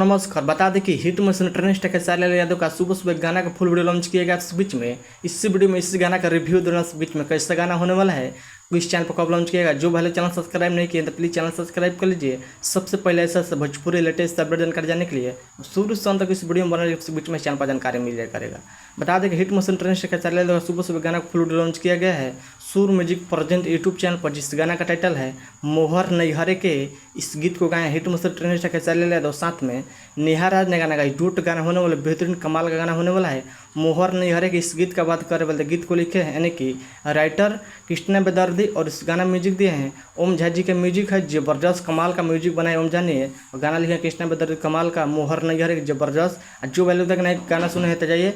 नमस्कार। बता दें कि hit machine trend star Khesari Yadav का सुबह सुबह गाना का फुल वीडियो लॉन्च किया गया इस बीच में। इस वीडियो में इस गाना का रिव्यू देना इस बीच में कैसा गाना होने वाला है, इस चैनल पर कब लॉन्च किया गया। जो पहले चैनल सब्सक्राइब नहीं किए तो प्लीज़ चैनल सब्सक्राइब कर लीजिए। सबसे पहले ऐसा भोजपुरी लेटेस्ट अपडेट जानकारी जानने के लिए शुरू से अंत तक इस वीडियो में बने इस बीच में चैनल पर जानकारी मिल जाए करेगा। बता दें कि hit machine trend star Khesari Yadav का सुबह सुबह गाना का फुल वीडियो लॉन्च किया गया है सुर म्यूजिक प्रेजेंट यूट्यूब चैनल पर, जिस गाना का टाइटल है मोहर नैहरे के। इस गीत को गाया hit machine trend star Khesari Yadav, साथ में नेहा राज ने गाना गाया। डूट गाना होने वाला, बेहतरीन कमाल का गाना होने वाला है मोहर नैहरे के। इस गीत का बात करें वाले गीत को लिखे हैं यानी कि राइटर कृष्णा बेदर्दी, और इस गाना म्यूजिक दिए हैं ओम झा जी के। म्यूजिक है जबरदस्त कमाल का म्यूजिक बनाए ओम झा ने, और गाना लिखे कृष्णा बेदर्दी कमाल का मोहर नैहरे के जबरदस्त। जो पहले तक नए गाना सुने हैं तो जाइए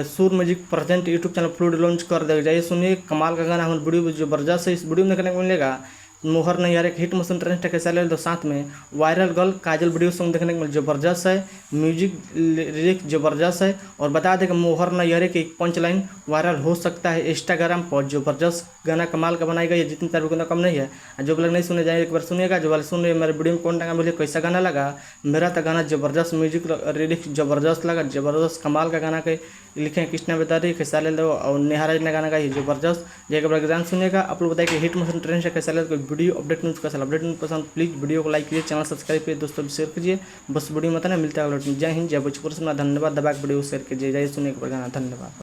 सुर music present YouTube channel full launch कर दे, जाइए सुनिए कमाल का गाना। वीडियो जबरदस्त है, इस वीडियो में देखने को मिलेगा मोहर नैहरे के hit machine trend star Khesari Yadav, साथ में वायरल गर्ल काजल वीडियो सॉन्ग देखने को मिले जबरदस्त है। म्यूजिक लिरिक जबरदस्त है। और बता दें कि मोहर नैहरे की एक पंच लाइन वायरल हो सकता है इंस्टाग्राम पर। जबरदस्त गाना कमाल का बनाई गई है, जितनी तारीफ उतना कम नहीं है। जो लोग नहीं सुने जाए एक बार सुनिएगा, जो वाले सुन रहे मेरे वीडियो में कौन टांगा बोलिए कैसा गाना लगा। मेरा तो गाना जबरदस्त, म्यूजिक लिरिक्स जबरदस्त लगा, जबरदस्त कमाल का गाना के लिखे हैं कृष्णा बेदर्दी, खेसारी यादव और नेहा राज ने गाना गाई जबरदस्त। एक बार गाना सुनिएगा। आप लोग बताइए कि hit machine trend star Khesari Yadav video update news का अपडेट न्यूज़ पसंद प्लीज़ वीडियो को लाइक कीजिए, चैनल सब्सक्राइब कीजिए, दोस्तों शेयर कीजिए। बस वीडियो में मिलता है। जय हिंद, जय भोजपुरी। धन्यवाद। दबा के वीडियो शेयर कीजिए, जय सुनिए गाना। धन्यवाद।